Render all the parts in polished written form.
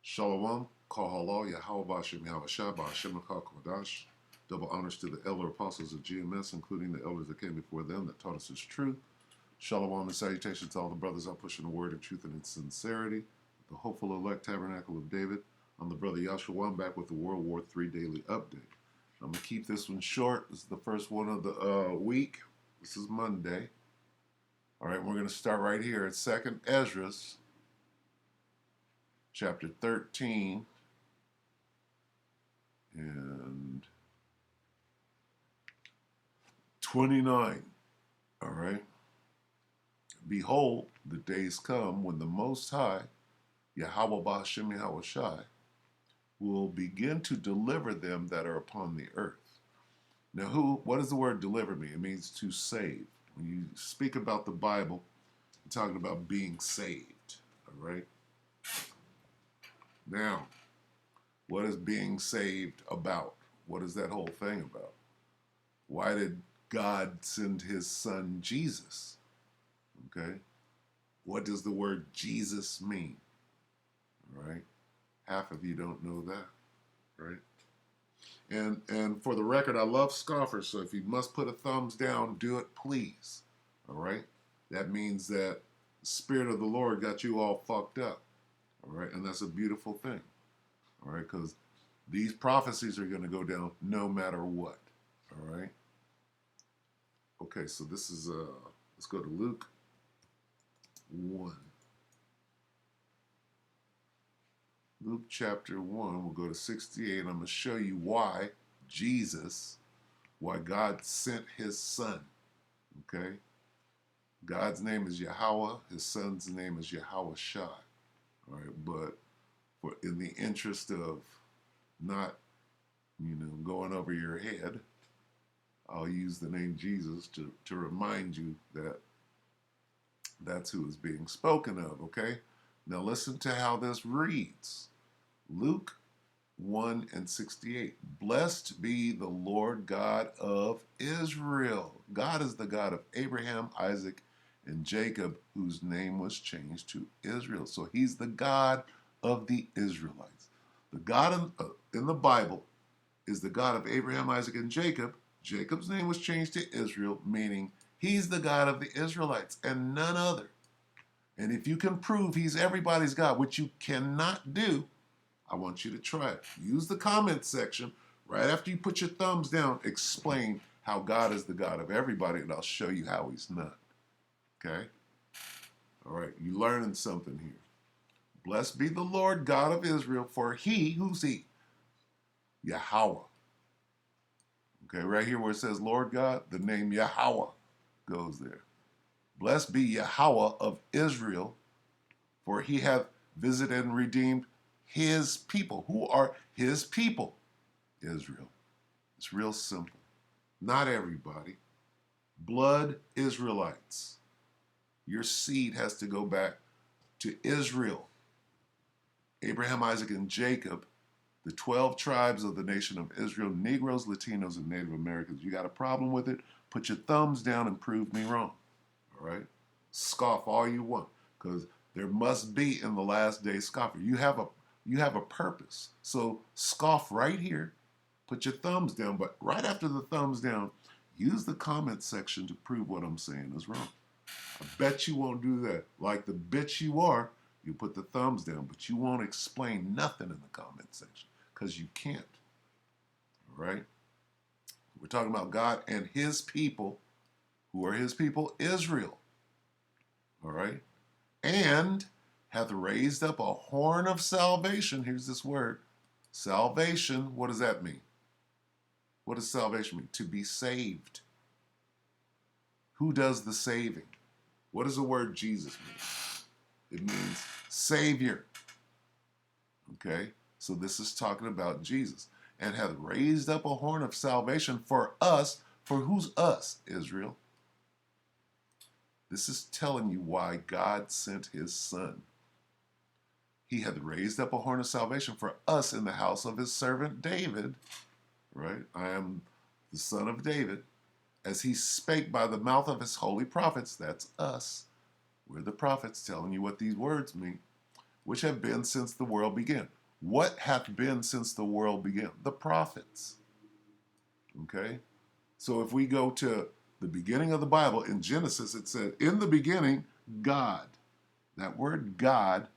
Shalom, Kahalo, Yahweh Bashem Yahushua, Bashem Kodash. Double honors to the elder apostles of GMS, including the elders that came before them that taught us His truth. Shalom and salutations to all the brothers out pushing the word in truth and in sincerity. The hopeful elect tabernacle of David. I'm the brother Yahshua. I'm back with the WW3 Daily update. I'm going to keep this one short. This is the first one of the week. This is Monday. All right, we're going to start right here at 2nd Ezra, chapter 13 and 29. All right. Behold, the days come when the Most High, Yahweh Bashem Yahushai, will begin to deliver them that are upon the earth. Now, what does the word deliver mean? It means to save. When you speak about the Bible, you're talking about being saved. All right. Now, what is being saved about? What is that whole thing about? Why did God send His Son Jesus? Okay. What does the word Jesus mean? All right. Half of you don't know that. Right. And for the record, I love scoffers, so if you must put a thumbs down, do it, please. All right? That means that the Spirit of the Lord got you all fucked up. All right? And that's a beautiful thing. All right? Because these prophecies are going to go down no matter what. All right? Okay, so this is, let's go to Luke 1. Luke chapter 1, we'll go to 68. I'm going to show you why God sent His Son. Okay? God's name is Yahweh. His Son's name is Yahushua. All right, but in the interest of not, going over your head, I'll use the name Jesus to remind you that that's who is being spoken of, okay? Now listen to how this reads. Luke 1 and 68. Blessed be the Lord God of Israel. God is the God of Abraham, Isaac, and Jacob, whose name was changed to Israel. So He's the God of the Israelites. The God in the Bible is the God of Abraham, Isaac, and Jacob. Jacob's name was changed to Israel, meaning He's the God of the Israelites and none other. And if you can prove He's everybody's God, which you cannot do, I want you to try it. Use the comment section. Right after you put your thumbs down, explain how God is the God of everybody, and I'll show you how He's not. Okay? All right, you're learning something here. Blessed be the Lord God of Israel, for He, who's He? Yahweh. Okay, right here where it says Lord God, the name Yahweh goes there. Blessed be Yahweh of Israel, for He hath visited and redeemed His people. Who are His people? Israel. It's real simple. Not everybody. Blood Israelites. Your seed has to go back to Israel. Abraham, Isaac, and Jacob, the 12 tribes of the nation of Israel, Negroes, Latinos, and Native Americans. You got a problem with it? Put your thumbs down and prove me wrong. All right? Scoff all you want, because there must be in the last day scoffer. You have a purpose. So scoff right here. Put your thumbs down, but right after the thumbs down, use the comment section to prove what I'm saying is wrong. I bet you won't do that. Like the bitch you are, you put the thumbs down, but you won't explain nothing in the comment section because you can't. All right? We're talking about God and His people. Who are His people? Israel. All right? And hath raised up a horn of salvation. Here's this word. Salvation, what does that mean? What does salvation mean? To be saved. Who does the saving? What does the word Jesus mean? It means Savior. Okay? So this is talking about Jesus. And hath raised up a horn of salvation for us. For who's us? Israel. This is telling you why God sent His Son. He hath raised up a horn of salvation for us in the house of His servant David. Right? I am the son of David. As He spake by the mouth of His holy prophets, that's us. We're the prophets telling you what these words mean, which have been since the world began. What hath been since the world began? The prophets. Okay? So if we go to the beginning of the Bible, in Genesis, it said, in the beginning, God. That word God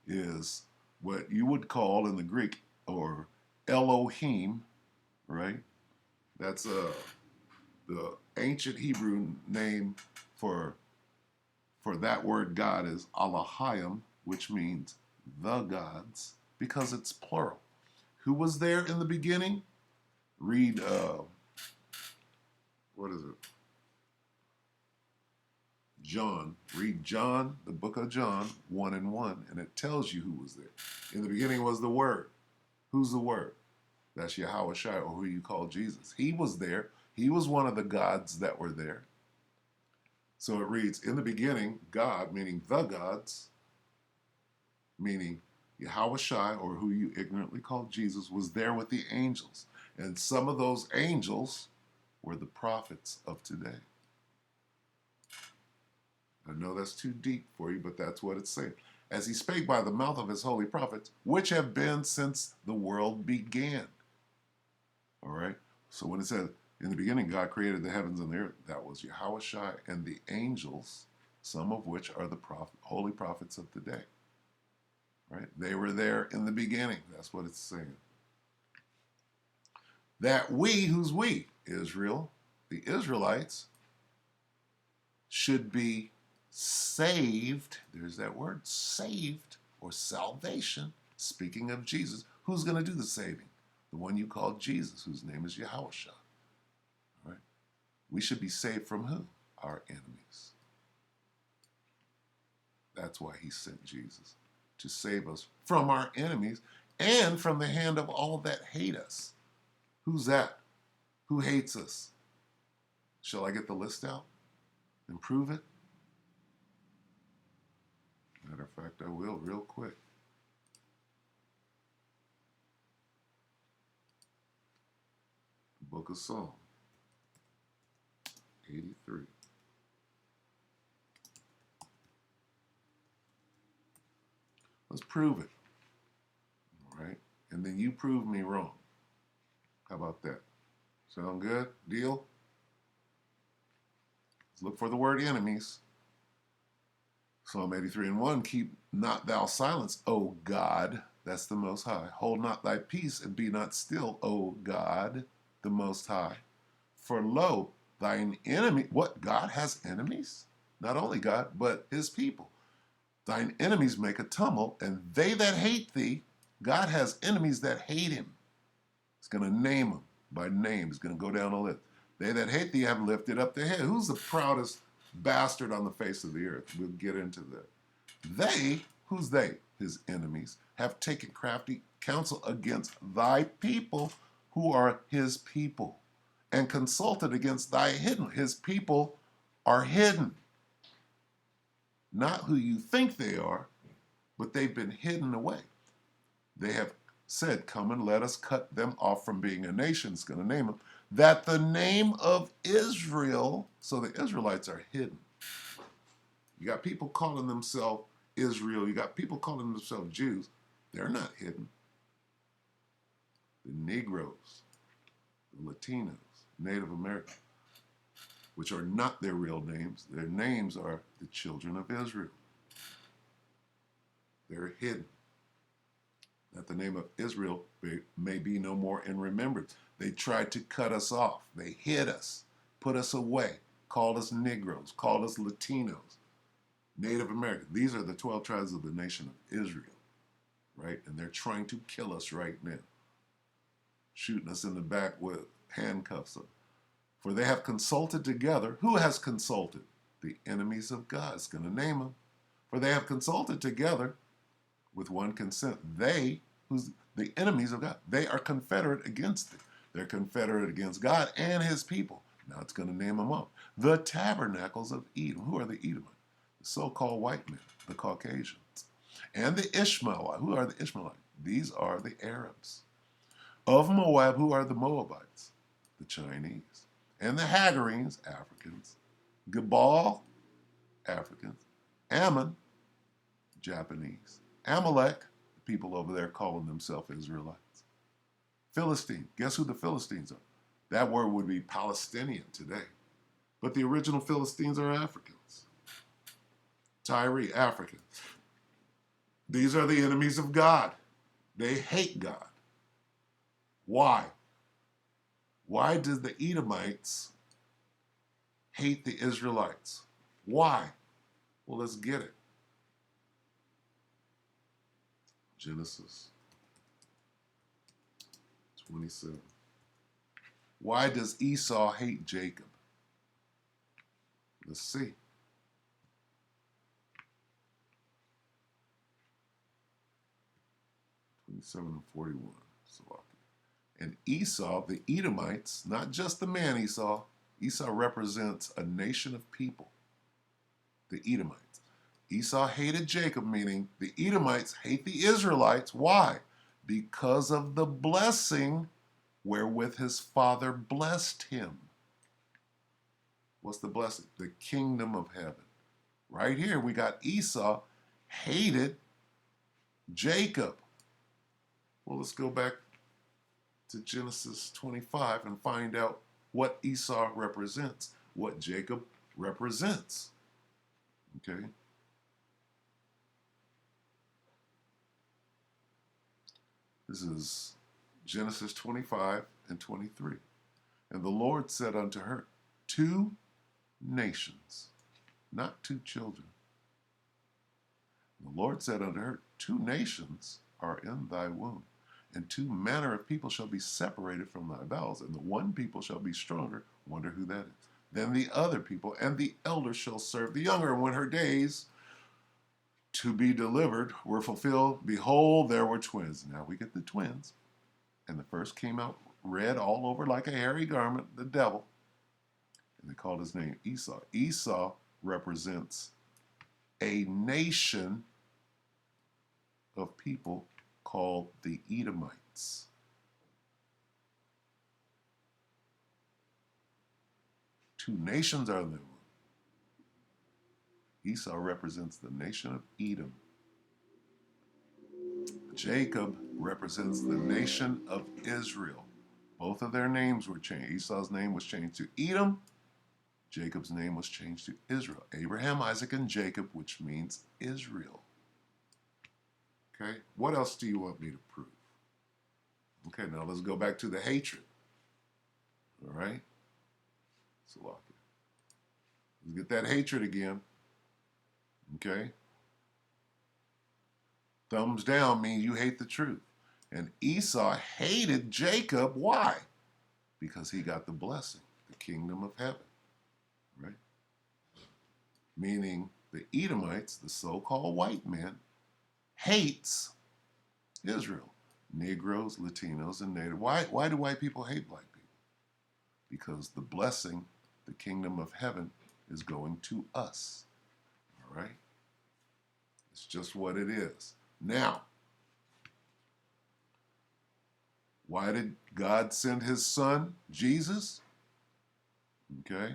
is what you would call in the Greek, or Elohim, right? That's the ancient Hebrew name for that word God is Elohim, which means the gods, because it's plural. Who was there in the beginning? Read, what is it? John. Read John, the book of John, 1 and 1, and it tells you who was there. In the beginning was the Word. Who's the Word? That's Yahweh Shai, or who you call Jesus. He was there. He was one of the gods that were there. So it reads, in the beginning, God, meaning the gods, meaning Yahweh Shai, or who you ignorantly call Jesus, was there with the angels. And some of those angels were the prophets of today. I know that's too deep for you, but that's what it's saying. As he spake by the mouth of his holy prophets, which have been since the world began. All right? So when it says, in the beginning, God created the heavens and the earth, that was Yahweh Shai and the angels, some of which are the holy prophets of today. Right? They were there in the beginning. That's what it's saying. That we, who's we? Israel, the Israelites, should be saved. There's that word, saved, or salvation. Speaking of Jesus, who's going to do the saving? The one you call Jesus, whose name is Yahweh Shai. Right? We should be saved from who? Our enemies. That's why he sent Jesus, to save us from our enemies and from the hand of all that hate us. Who's that? Who hates us? Shall I get the list out and prove it? Matter of fact, I will real quick. Book of Psalm, 83. Let's prove it. All right? And then you prove me wrong. How about that? Sound good? Deal? Let's look for the word enemies. Psalm 83 and 1, keep not thou silence, O God, that's the Most High. Hold not thy peace and be not still, O God, the Most High. For lo, thine enemy, what? God has enemies? Not only God, but his people. Thine enemies make a tumult, and they that hate thee, God has enemies that hate him. He's going to name them by name. He's going to go down the list. They that hate thee have lifted up their head. Who's the proudest bastard on the face of the earth? We'll get into that. They, who's they? His enemies, have taken crafty counsel against thy people who are his people, and consulted against thy hidden. His people are hidden. Not who you think they are, but they've been hidden away. They have said, come and let us cut them off from being a nation. It's going to name them. That the name of Israel, so the Israelites are hidden. You got people calling themselves Israel. You got people calling themselves Jews. They're not hidden. The Negroes, the Latinos, Native Americans, which are not their real names. Their names are the children of Israel. They're hidden. That the name of Israel may be no more in remembrance. They tried to cut us off. They hid us, put us away, called us Negroes, called us Latinos, Native Americans. These are the 12 tribes of the nation of Israel, right? And they're trying to kill us right now, shooting us in the back with handcuffs on. For they have consulted together. Who has consulted? The enemies of God. It's going to name them. For they have consulted together with one consent. They, who's the enemies of God, they are confederate against it. They're confederate against God and his people. Now it's going to name them up. The tabernacles of Edom. Who are the Edomites? The so-called white men, the Caucasians. And the Ishmaelites. Who are the Ishmaelites? These are the Arabs. Of Moab, who are the Moabites? The Chinese. And the Hagarenes, Africans. Gebal, Africans. Ammon, Japanese. Amalek, people over there calling themselves Israelites. Philistine. Guess who the Philistines are? That word would be Palestinian today. But the original Philistines are Africans. Tyre, Africans. These are the enemies of God. They hate God. Why? Why did the Edomites hate the Israelites? Why? Well, let's get it. Genesis 27. Why does Esau hate Jacob? Let's see. 27 and 41. And Esau, the Edomites, not just the man Esau. Esau represents a nation of people. The Edomites. Esau hated Jacob, meaning the Edomites hate the Israelites. Why? Because of the blessing wherewith his father blessed him. What's the blessing? The kingdom of heaven. Right here we got Esau hated Jacob. Well, let's go back to Genesis 25 and find out what Esau represents, what Jacob represents. Okay? This is Genesis 25 and 23. And the Lord said unto her, 2 nations, not 2 children. The Lord said unto her, 2 nations are in thy womb, and 2 manner of people shall be separated from thy bowels, and the one people shall be stronger, wonder who that is, than the other people, and the elder shall serve the younger. And when her days to be delivered were fulfilled, behold, there were twins. Now we get the twins. And the first came out red all over like a hairy garment, the devil. And they called his name Esau. Esau represents a nation of people called the Edomites. Two nations are there. Esau represents the nation of Edom. Jacob represents the nation of Israel. Both of their names were changed. Esau's name was changed to Edom. Jacob's name was changed to Israel. Abraham, Isaac, and Jacob, which means Israel. Okay, what else do you want me to prove? Okay, now let's go back to the hatred. All right? So let's get that hatred again. Okay? Thumbs down means you hate the truth. And Esau hated Jacob. Why? Because he got the blessing, the kingdom of heaven. Right? Meaning the Edomites, the so-called white men, hates Israel. Negroes, Latinos, and Native. Why do white people hate black people? Because the blessing, the kingdom of heaven, is going to us. All right? It's just what it is. Now, why did God send his son, Jesus? Okay?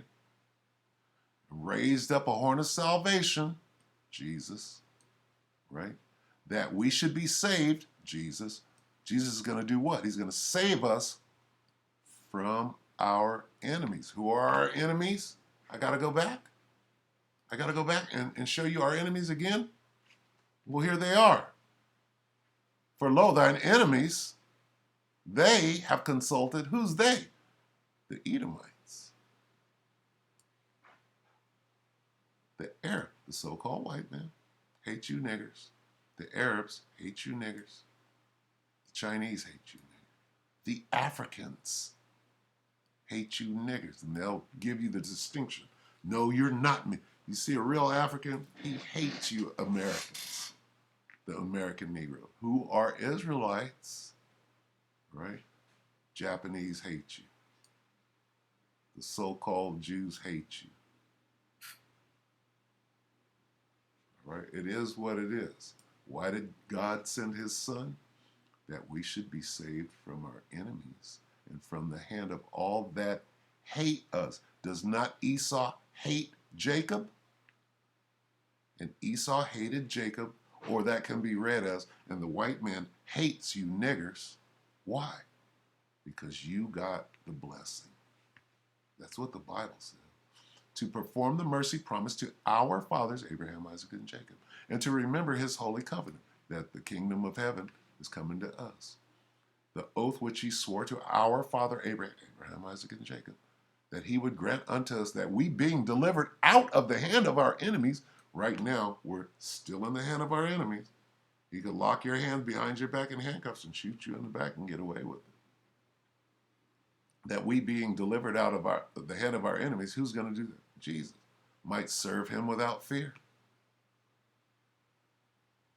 Raised up a horn of salvation, Jesus, right? That we should be saved, Jesus. Jesus is going to do what? He's going to save us from our enemies. Who are our enemies? I got to go back. I got to go back and show you our enemies again. Well, here they are. For lo, thine enemies, they have consulted. Who's they? The Edomites. The Arab, the so-called white man, hate you niggers. The Arabs hate you niggers. The Chinese hate you niggers. The Africans hate you niggers. And they'll give you the distinction. No, you're not me. You see a real African, he hates you Americans. The American Negro, who are Israelites, right? Japanese hate you. The so-called Jews hate you. Right? It is what it is. Why did God send his son? That we should be saved from our enemies and from the hand of all that hate us. Does not Esau hate Jacob? And Esau hated Jacob. Or that can be read as, and the white man hates you niggers. Why? Because you got the blessing. That's what the Bible says. To perform the mercy promised to our fathers, Abraham, Isaac, and Jacob, and to remember his holy covenant, that the kingdom of heaven is coming to us. The oath which he swore to our father Abraham, Isaac, and Jacob, that he would grant unto us that we, being delivered out of the hand of our enemies, right now we're still in the hand of our enemies. He could lock your hand behind your back in handcuffs and shoot you in the back and get away with it. That we, being delivered out of the hand of our enemies, who's going to do that? Jesus. Might serve him without fear.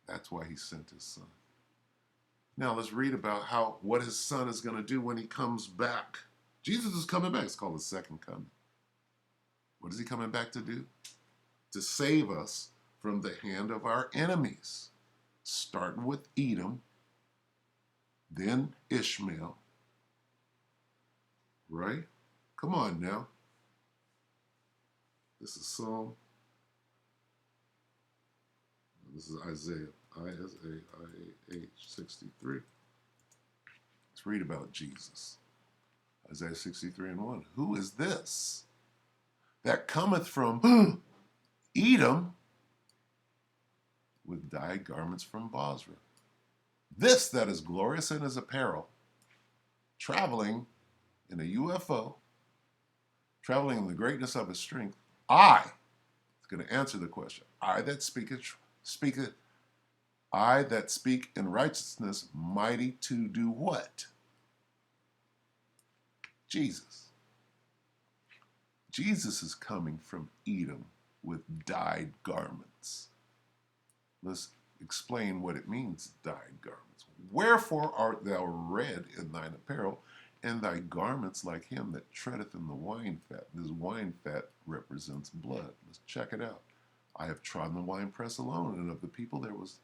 That's why he sent his son. Now let's read about what his son is going to do when he comes back. Jesus is coming back. It's called the second coming. What is he coming back to do? To save us from the hand of our enemies. Starting with Edom, then Ishmael. Right? Come on now. This is Psalm. This is Isaiah. Isaiah 63. Let's read about Jesus. Isaiah 63 and 1. Who is this that cometh from Edom with dyed garments from Bozrah? This that is glorious in his apparel, traveling in a UFO, traveling in the greatness of his strength. I, it's going to answer the question. I that speak in righteousness, mighty to do what? Jesus. Jesus is coming from Edom with dyed garments. Let's explain what it means, dyed garments. Wherefore art thou red in thine apparel, and thy garments like him that treadeth in the wine fat? This wine fat represents blood. Let's check it out. I have trodden the winepress alone, and of the people there was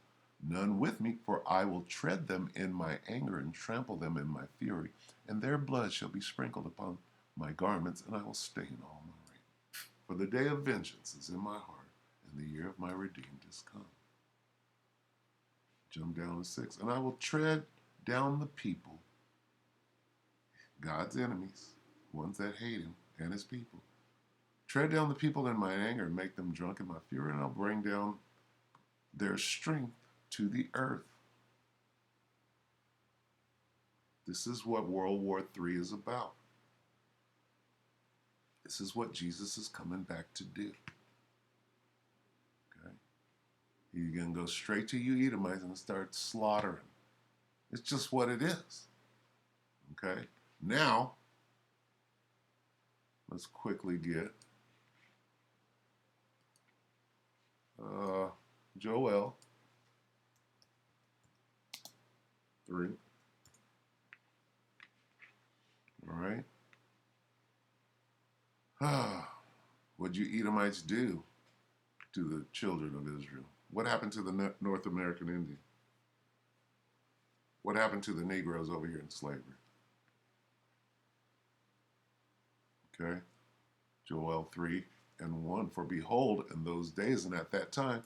none with me, for I will tread them in my anger and trample them in my fury, and their blood shall be sprinkled upon my garments, and I will stain all my raiment. For the day of vengeance is in my heart, and the year of my redeemed is come. Jump down to 6. And I will tread down the people, God's enemies, ones that hate him and his people. Tread down the people in my anger and make them drunk in my fury, and I'll bring down their strength to the earth. This is what World War III is about. This is what Jesus is coming back to do. Okay? He's going to go straight to you Edomites and start slaughtering. It's just what it is. Okay? Now, let's quickly get Joel 3. All right. What'd you Edomites do to the children of Israel? What happened to the North American Indian? What happened to the Negroes over here in slavery? Okay. Joel 3 and 1. For behold, in those days and at that time,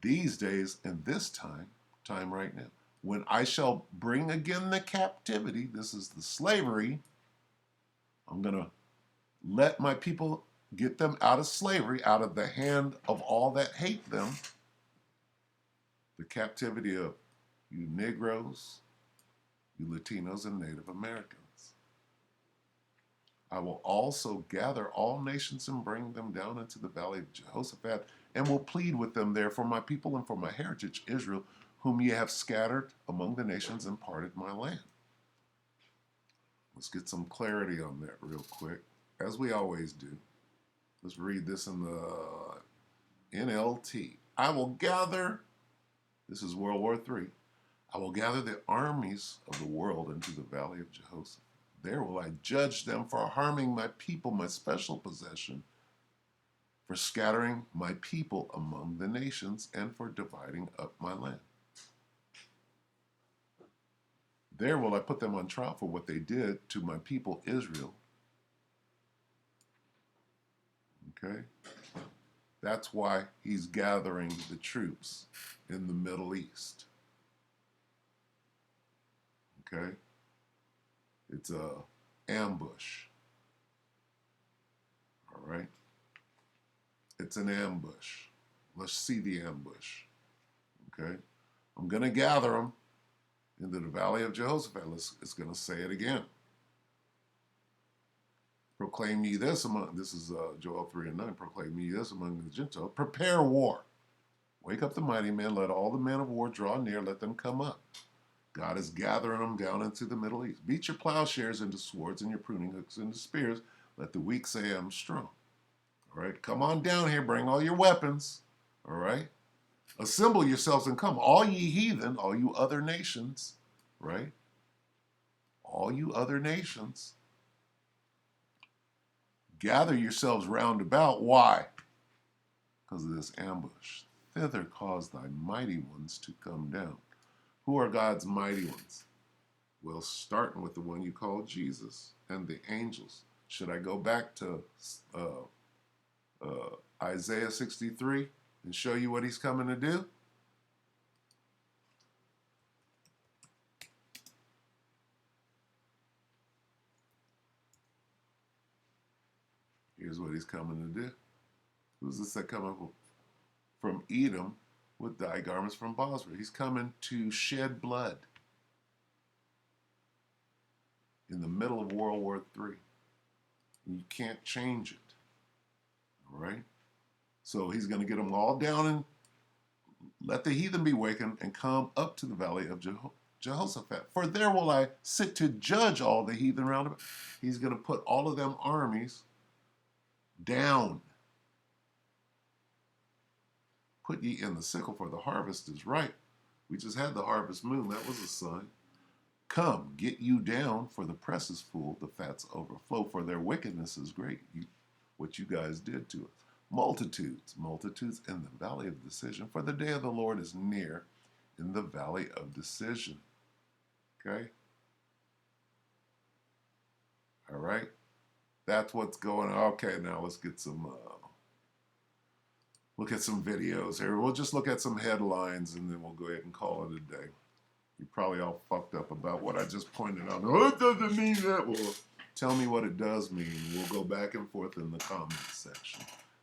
these days and this time right now, when I shall bring again the captivity, this is the slavery, I'm going to let my people get them out of slavery, out of the hand of all that hate them. The captivity of you Negroes, you Latinos, and Native Americans. I will also gather all nations and bring them down into the valley of Jehoshaphat, and will plead with them there for my people and for my heritage Israel, whom ye have scattered among the nations and parted my land. Let's get some clarity on that real quick, as we always do. Let's read this in the NLT. I will gather, this is World War III, I will gather the armies of the world into the valley of Jehoshaphat. There will I judge them for harming my people, my special possession, for scattering my people among the nations, and for dividing up my land. There will I put them on trial for what they did to my people Israel. Okay? That's why he's gathering the troops in the Middle East. Okay? It's a ambush. All right? It's an ambush. Let's see the ambush. Okay? I'm going to gather them into the valley of Jehoshaphat. It's going to say it again. Proclaim ye this among, this is Joel 3 and 9, proclaim ye this among the Gentiles. Prepare war. Wake up the mighty men. Let all the men of war draw near. Let them come up. God is gathering them down into the Middle East. Beat your plowshares into swords and your pruning hooks into spears. Let the weak say, I'm strong. All right, come on down here. Bring all your weapons. All right. Assemble yourselves and come. All ye heathen, all you other nations. Right. All you other nations. Gather yourselves round about. Why? Because of this ambush. Thither cause thy mighty ones to come down. Who are God's mighty ones? Well, starting with the one you call Jesus and the angels. Should I go back to Isaiah 63 and show you what he's coming to do? Here's what he's coming to do. Who's this that coming from Edom with dyed garments from Bosra? He's coming to shed blood in the middle of World War III. You can't change it. All right? So he's going to get them all down and let the heathen be wakened and come up to the valley of Jehoshaphat. For there will I sit to judge all the heathen round about. He's going to put all of them armies down. Put ye in the sickle, for the harvest is ripe. We just had the harvest moon. That was a sign. Come, get you down, for the press is full, the fats overflow, for their wickedness is great. What you guys did to us. Multitudes, multitudes in the valley of decision, for the day of the Lord is near in the valley of decision. Okay? All right? That's what's going on. Okay, now let's get some, look at some videos here. We'll just look at some headlines and then we'll go ahead and call it a day. You're probably all fucked up about what I just pointed out. Oh, it doesn't mean that. Well, tell me what it does mean. We'll go back and forth in the comments section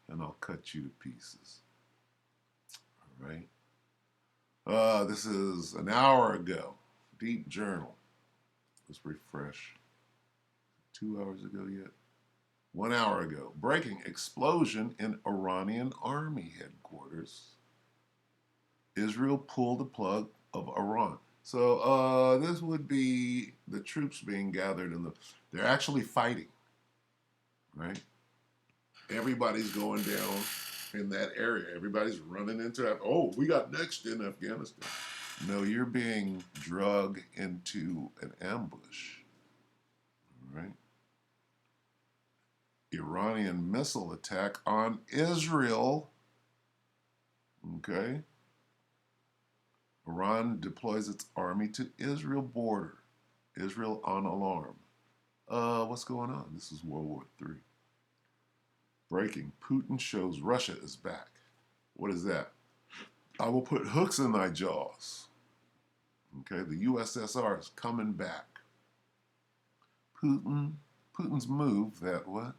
and I'll cut you to pieces. All right. This is an hour ago. Deep Journal. Let's refresh. 2 hours ago yet? 1 hour ago. Breaking explosion in Iranian army headquarters. Israel pulled the plug of Iran. So this would be the troops being gathered they're actually fighting, right? Everybody's going down in that area. Everybody's running into that. Oh, we got next in Afghanistan. No, you're being drugged into an ambush, right? Iranian missile attack on Israel. Okay. Iran deploys its army to Israel border. Israel on alarm. What's going on? This is World War III. Breaking. Putin shows Russia is back. What is that? I will put hooks in thy jaws. Okay, the USSR is coming back. Putin's move that what?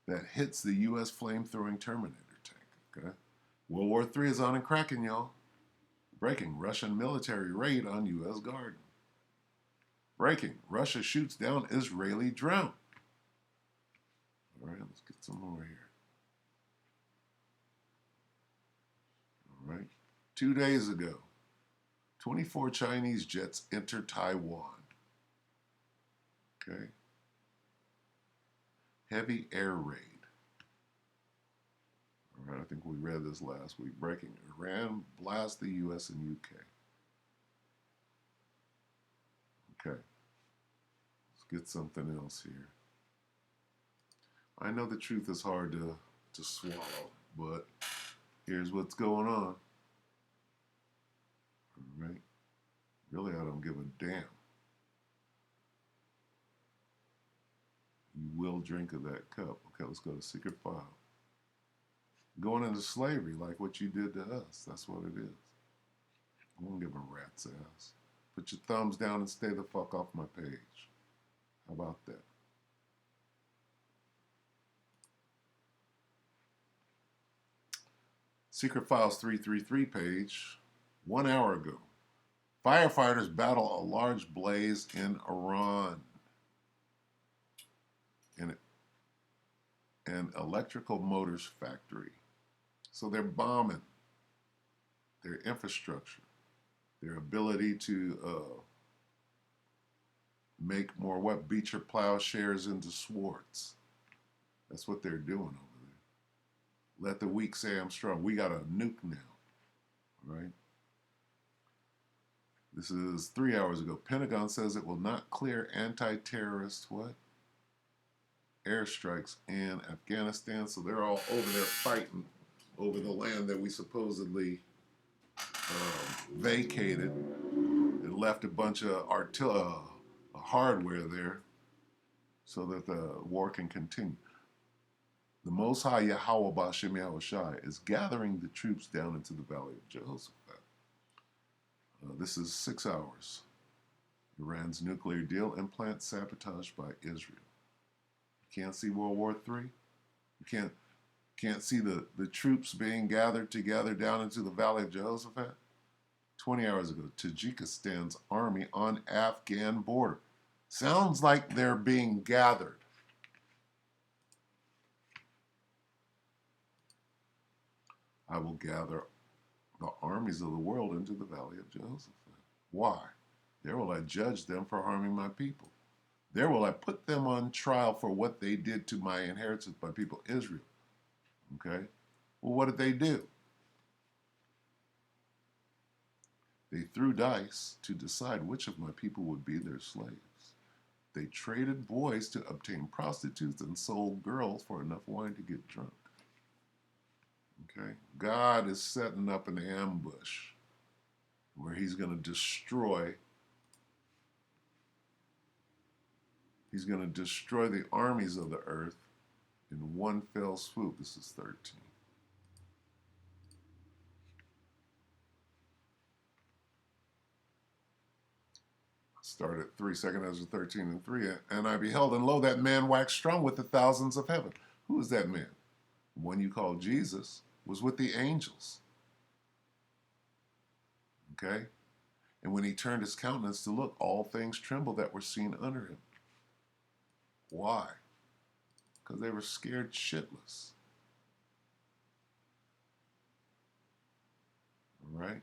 That hits the U.S. flame-throwing Terminator tank. Okay, World War III is on and cracking, y'all. Breaking. Russian military raid on U.S. garden. Breaking. Russia shoots down Israeli drone. All right, let's get some more here. All right. 2 days ago, 24 Chinese jets enter Taiwan. Okay. Heavy air raid. All right, I think we read this last week. Breaking. Iran blasts the U.S. and U.K. Okay. Let's get something else here. I know the truth is hard to swallow, but here's what's going on. All right. Really, I don't give a damn. You will drink of that cup. Okay, let's go to secret file. Going into slavery like what you did to us. That's what it is. I won't give a rat's ass. Put your thumbs down and stay the fuck off my page. How about that? Secret Files 333 page, 1 hour ago. Firefighters battle a large blaze in Iran. In an electrical motors factory. So they're bombing their infrastructure, their ability to make more beecher plowshares into swords. That's what they're doing over there. Let the weak say I'm strong. We got a nuke now, right? This is 3 hours ago. Pentagon says it will not clear anti-terrorist what? Airstrikes in Afghanistan. So they're all over there fighting over the land that we supposedly vacated and left a bunch of hardware there so that the war can continue. The Most High Yahweh Ba'Shem Yahushai is gathering the troops down into the valley of Jehoshaphat. This is 6 hours. Iran's nuclear deal implant sabotaged by Israel. You can't see World War III? You can't see the troops being gathered together down into the valley of Jehoshaphat? 20 hours ago, Tajikistan's army on Afghan border. Sounds like they're being gathered. I will gather the armies of the world into the valley of Jehoshaphat. Why? There will I judge them for harming my people. There will I put them on trial for what they did to my inheritance, my people Israel. Okay? Well, what did they do? They threw dice to decide which of my people would be their slaves. They traded boys to obtain prostitutes and sold girls for enough wine to get drunk. Okay? God is setting up an ambush where he's going to destroy the armies of the earth in one fell swoop. This is 13. Start at 3 seconds after 13 and 3. And I beheld, and lo, that man waxed strong with the thousands of heaven. Who is that man? The one you call Jesus was with the angels. Okay? And when he turned his countenance to look, all things trembled that were seen under him. Why? Because they were scared shitless. All right?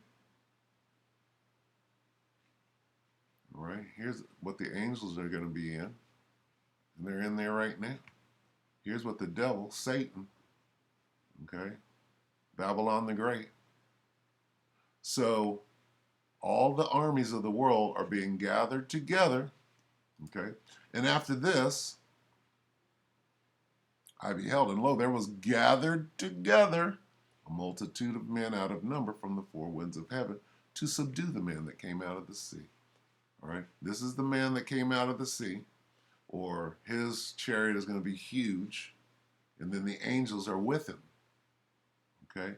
All right? Here's what the angels are going to be in. And they're in there right now. Here's what the devil, Satan, okay? Babylon the Great. So all the armies of the world are being gathered together, okay? And after this, I beheld, and lo, there was gathered together a multitude of men out of number from the four winds of heaven to subdue the man that came out of the sea. All right, this is the man that came out of the sea, or his chariot is going to be huge, and then the angels are with him. Okay,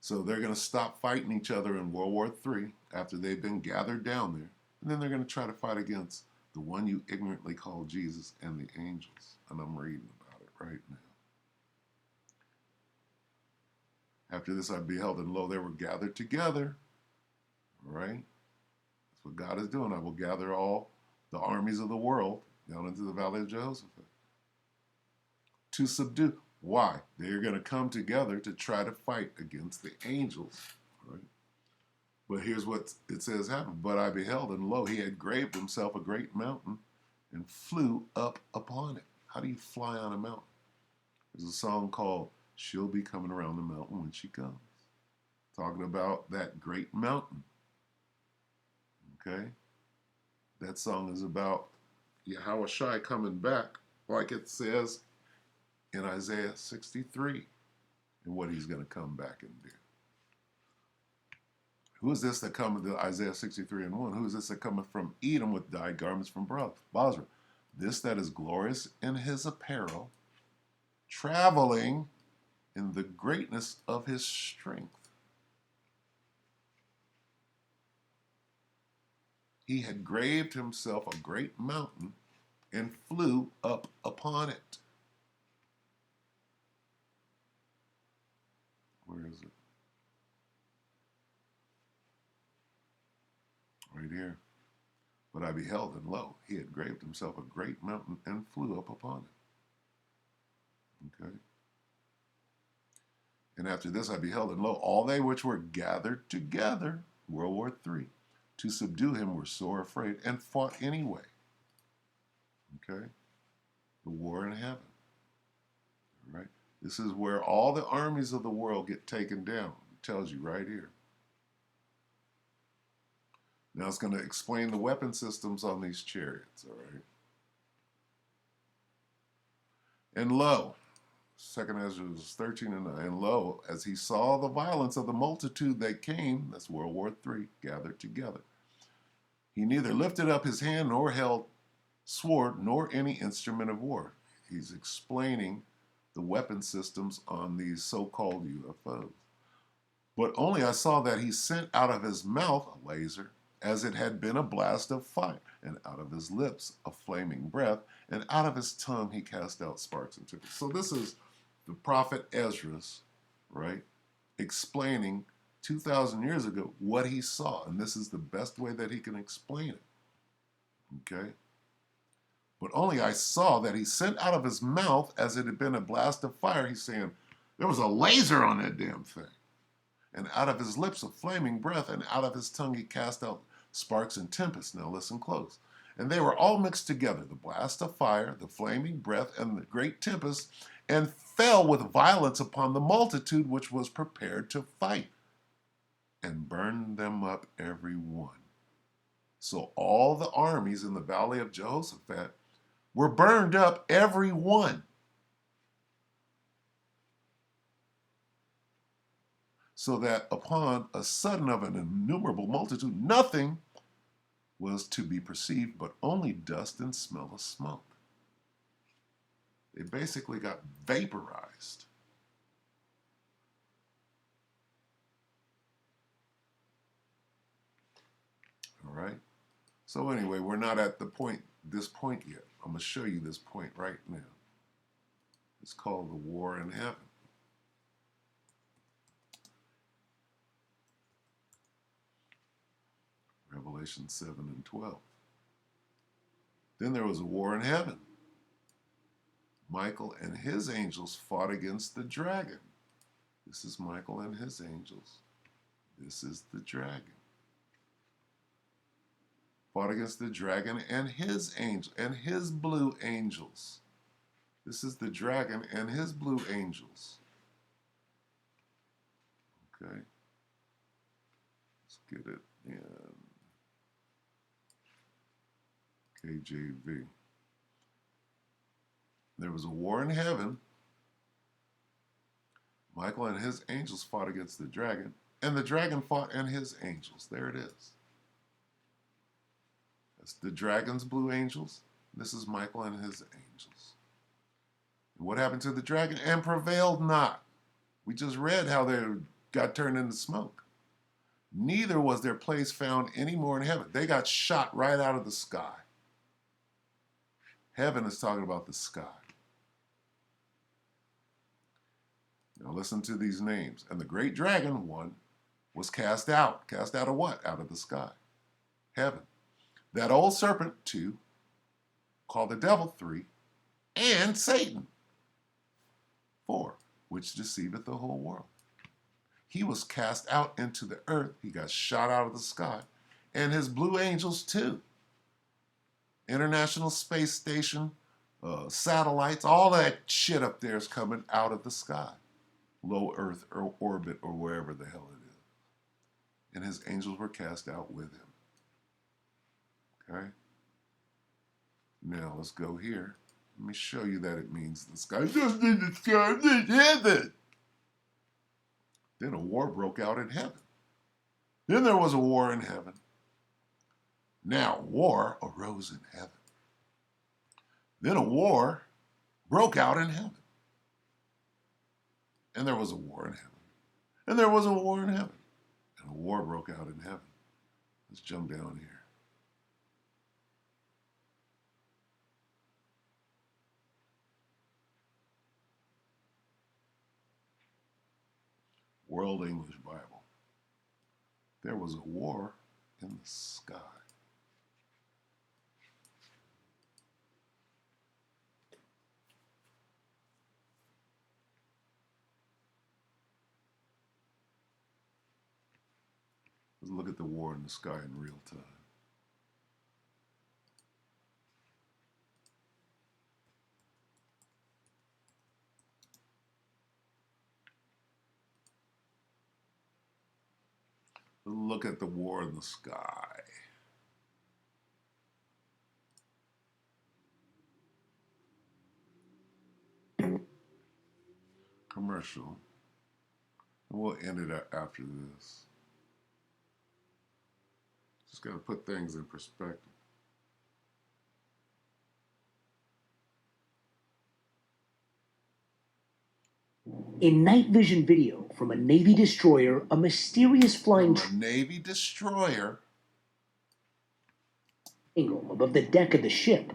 so they're going to stop fighting each other in World War III after they've been gathered down there, and then they're going to try to fight against the one you ignorantly call Jesus and the angels. And I'm reading about it right now. After this I beheld, and lo, they were gathered together. All right? That's what God is doing. I will gather all the armies of the world down into the valley of Jehoshaphat to subdue. Why? They're going to come together to try to fight against the angels. Right? But here's what it says happened. But I beheld, and lo, he had graved himself a great mountain and flew up upon it. How do you fly on a mountain? There's a song called She'll Be Coming Around the Mountain When She Comes. Talking about that great mountain. Okay? That song is about Yahushai coming back, like it says in Isaiah 63, and what he's going to come back and do. Who is this that cometh to Isaiah 63 and 1? Who is this that cometh from Edom with dyed garments from Basra? This that is glorious in his apparel, traveling in the greatness of his strength. He had graved himself a great mountain and flew up upon it. Where is it? Right here. But I beheld, and lo, he had graved himself a great mountain and flew up upon it. Okay. And after this I beheld, and lo, all they which were gathered together, World War III, to subdue him were sore afraid and fought anyway. Okay? The war in heaven. All right? This is where all the armies of the world get taken down. It tells you right here. Now it's going to explain the weapon systems on these chariots, all right? And lo, 2 Ezra 13 and 9, and lo, as he saw the violence of the multitude that came, that's World War III, gathered together, he neither lifted up his hand nor held sword nor any instrument of war. He's explaining the weapon systems on these so-called UFOs. But only I saw that he sent out of his mouth a laser, as it had been a blast of fire, and out of his lips a flaming breath, and out of his tongue he cast out sparks and tempests. So this is the prophet Ezra's, right, explaining 2,000 years ago what he saw, and this is the best way that he can explain it. Okay? But only I saw that he sent out of his mouth, as it had been a blast of fire. He's saying there was a laser on that damn thing. And out of his lips a flaming breath, and out of his tongue he cast out sparks and tempests. Now listen close. And they were all mixed together, the blast of fire, the flaming breath, and the great tempest, and fell with violence upon the multitude which was prepared to fight, and burned them up every one. So all the armies in the valley of Jehoshaphat were burned up, every one. So that upon a sudden of an innumerable multitude, nothing was to be perceived but only dust and smell of smoke. They basically got vaporized. All right? So anyway, we're not at this point yet. I'm going to show you this point right now. It's called the war in heaven. Revelation 7 and 12. Then there was a war in heaven. Michael and his angels fought against the dragon. This is Michael and his angels. This is the dragon. Fought against the dragon and his angel and his blue angels. This is the dragon and his blue angels. Okay. Let's get it in KJV. There was a war in heaven. Michael and his angels fought against the dragon, and the dragon fought and his angels. There it is. That's the dragon's blue angels. This is Michael and his angels. And what happened to the dragon? And prevailed not. We just read how they got turned into smoke. Neither was their place found any more in heaven. They got shot right out of the sky. Heaven is talking about the sky. Now listen to these names. And the great dragon, one, was cast out. Cast out of what? Out of the sky. Heaven. That old serpent, 2, called the devil, 3, and Satan, 4, which deceiveth the whole world. He was cast out into the earth. He got shot out of the sky. And his blue angels, too. International Space Station, satellites, all that shit up there is coming out of the sky. Low Earth or orbit or wherever the hell it is. And his angels were cast out with him. Okay? Now let's go here. Let me show you that it means the sky. Just in the sky, in heaven. Then a war broke out in heaven. Then there was a war in heaven. Now war arose in heaven. Then a war broke out in heaven. And there was a war in heaven. And there was a war in heaven. And a war broke out in heaven. Let's jump down here. World English Bible. There was a war in the sky. Let's look at the war in the sky in real time. Let's look at the war in the sky. Commercial. And we'll end it after this. Just got to put things in perspective. In night vision video from a Navy destroyer, a mysterious flying Navy destroyer triangle above the deck of the ship.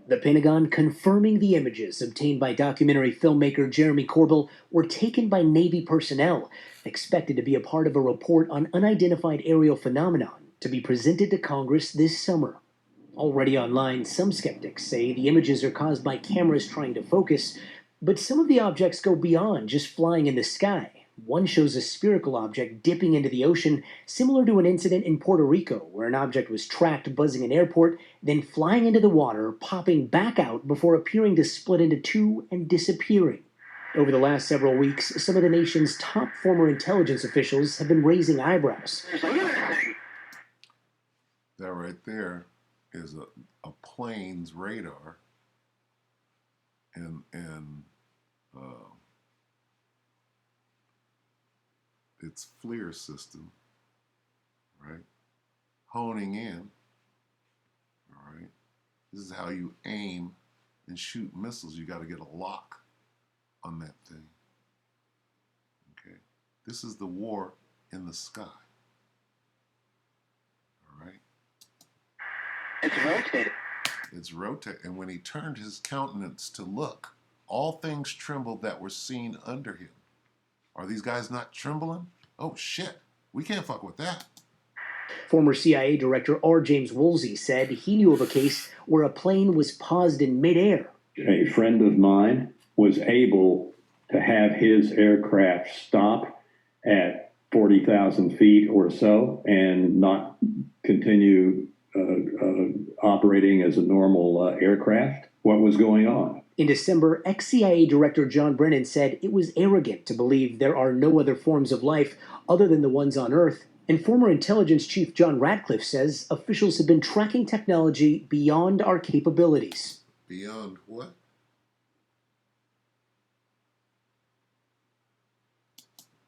The Pentagon confirming the images obtained by documentary filmmaker Jeremy Corbell were taken by Navy personnel, expected to be a part of a report on unidentified aerial phenomenon to be presented to Congress this summer. Already online, some skeptics say the images are caused by cameras trying to focus, but some of the objects go beyond just flying in the sky. One shows a spherical object dipping into the ocean, similar to an incident in Puerto Rico where an object was tracked buzzing an airport, then flying into the water, popping back out before appearing to split into two and disappearing. Over the last several weeks, some of the nation's top former intelligence officials have been raising eyebrows. That right there is a plane's radar and its FLIR system, right? Honing in, all right? This is how you aim and shoot missiles. You got to get a lock on that thing, okay? This is the war in the sky, all right? It's rotating. It's rotating. And when he turned his countenance to look, all things trembled that were seen under him. Are these guys not trembling? Oh, shit. We can't fuck with that. Former CIA Director R. James Woolsey said he knew of a case where a plane was paused in midair. A friend of mine was able to have his aircraft stop at 40,000 feet or so and not continue operating as a normal aircraft. What was going on? In December, ex-CIA Director John Brennan said it was arrogant to believe there are no other forms of life other than the ones on Earth. And former intelligence chief John Ratcliffe says officials have been tracking technology beyond our capabilities. Beyond what?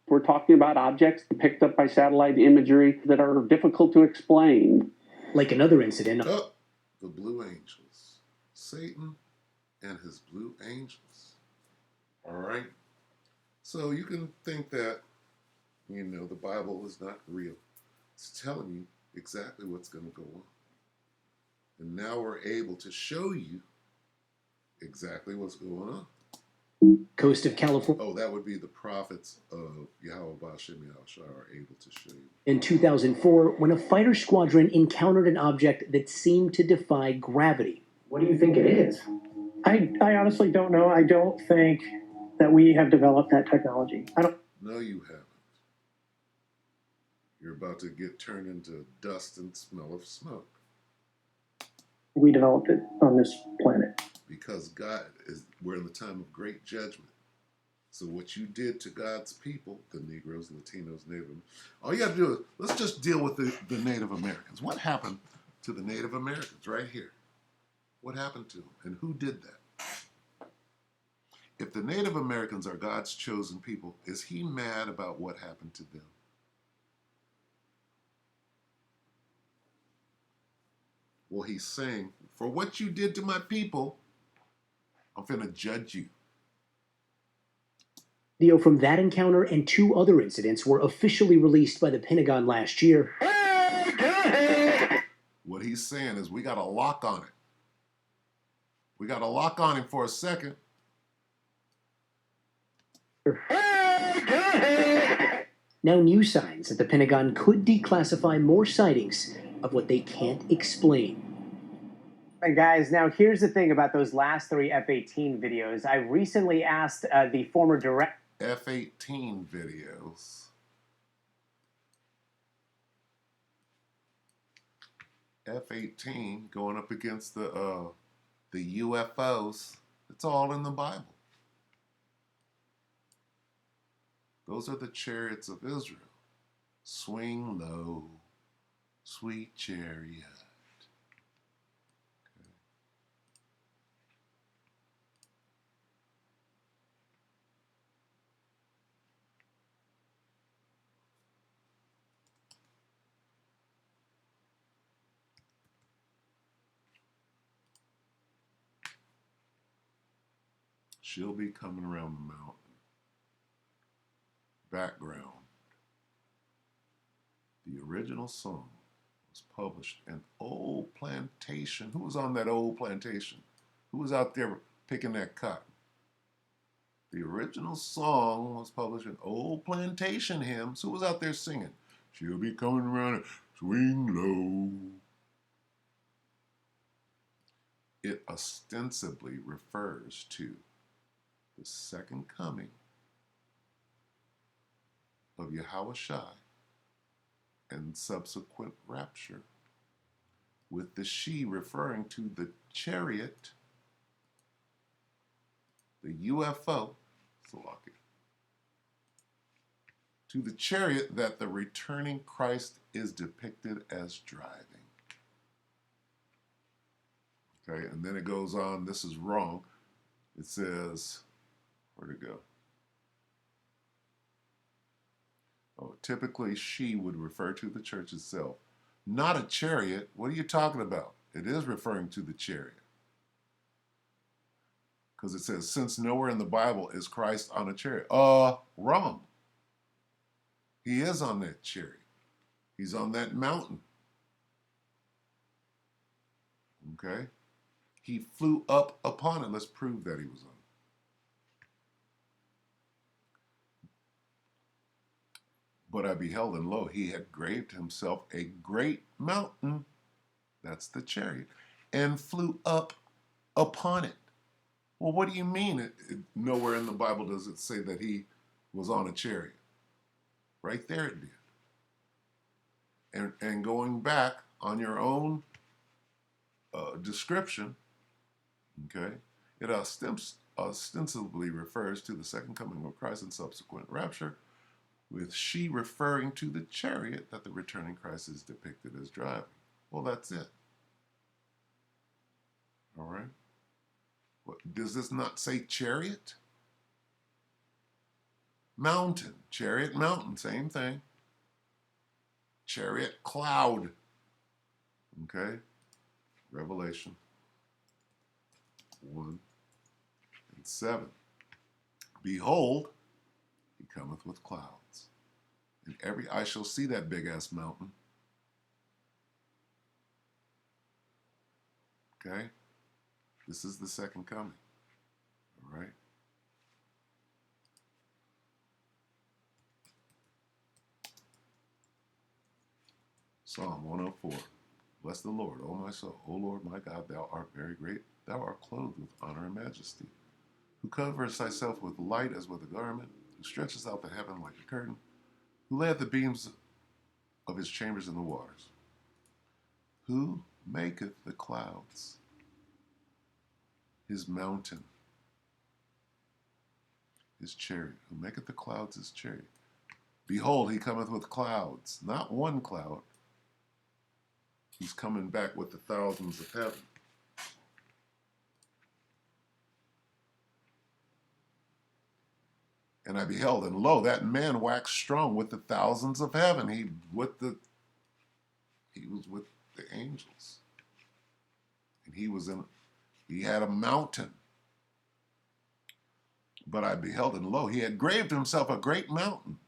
We're talking about objects picked up by satellite imagery that are difficult to explain. Like another incident. Oh, the Blue Angels. Satan and his Blue Angels. All right? So you can think that, you know, the Bible is not real. It's telling you exactly what's going to go on. And now we're able to show you exactly what's going on. Coast of California. Oh, that would be the prophets of Yahweh Bashem Yahushua are able to show you. In 2004, when a fighter squadron encountered an object that seemed to defy gravity. What do you think it is? I honestly don't know. I don't think that we have developed that technology. No, you haven't. You're about to get turned into dust and smell of smoke. We developed it on this planet. Because we're in the time of great judgment. So what you did to God's people, the Negroes, Latinos, Native, all you got to do is, let's just deal with the Native Americans. What happened to the Native Americans right here? What happened to them? And who did that? If the Native Americans are God's chosen people, is he mad about what happened to them? Well, he's saying, for what you did to my people, I'm finna judge you. Video from that encounter and 2 other incidents were officially released by the Pentagon last year. What he's saying is we got a lock on it. We got a lock on him for a second. Now new signs that the Pentagon could declassify more sightings of what they can't explain. And guys, now here's the thing about those last 3 F-18 videos. I recently asked the former director. F-18 videos. F-18 going up against the UFOs. It's all in the Bible. Those are the chariots of Israel. Swing low, sweet chariot. Okay. She'll be coming around the mountain. Background. The original song was published in old plantation. Who was on that old plantation? Who was out there picking that cotton? The original song was published in old plantation hymns. Who was out there singing? She'll be coming around and swing low. It ostensibly refers to the second coming of Yahweh Shai and subsequent rapture, with the she referring to the chariot, the UFO, Salaki, to the chariot that the returning Christ is depicted as driving. Okay, and then it goes on, this is wrong. It says, where'd it go? Oh, typically she would refer to the church itself. Not a chariot. What are you talking about? It is referring to the chariot. Because it says, since nowhere in the Bible is Christ on a chariot. Wrong. He is on that chariot. He's on that mountain. Okay? He flew up upon it. Let's prove that he was on it. But I beheld, and lo, he had graved himself a great mountain, that's the chariot, and flew up upon it. Well, what do you mean? Nowhere in the Bible does it say that he was on a chariot. Right there it did. And going back on your own description, okay, it ostensibly refers to the second coming of Christ and subsequent rapture, with she referring to the chariot that the returning Christ is depicted as driving. Well, that's it. All right? What, does this not say chariot? Mountain. Chariot, mountain, same thing. Chariot, cloud. Okay? Revelation 1 and 7. Behold, he cometh with clouds. And every eye shall see that big-ass mountain. Okay? This is the second coming. All right? Psalm 104. Bless the Lord, O my soul. O Lord, my God, thou art very great. Thou art clothed with honor and majesty. Who covers thyself with light as with a garment, who stretches out the heaven like a curtain, who layeth the beams of his chambers in the waters, who maketh the clouds his mountain, his chariot, who maketh the clouds his chariot. Behold, he cometh with clouds, not one cloud. He's coming back with the thousands of heaven. And I beheld, and lo, that man waxed strong with the thousands of heaven. He was with the angels. And he had a mountain. But I beheld, and lo, he had graved himself a great mountain,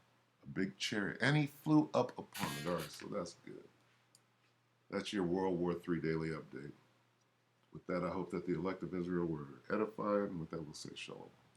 a big chariot, and he flew up upon it. All right, so that's good. That's your World War III daily update. With that, I hope that the elect of Israel were edified, and with that, we'll say shalom.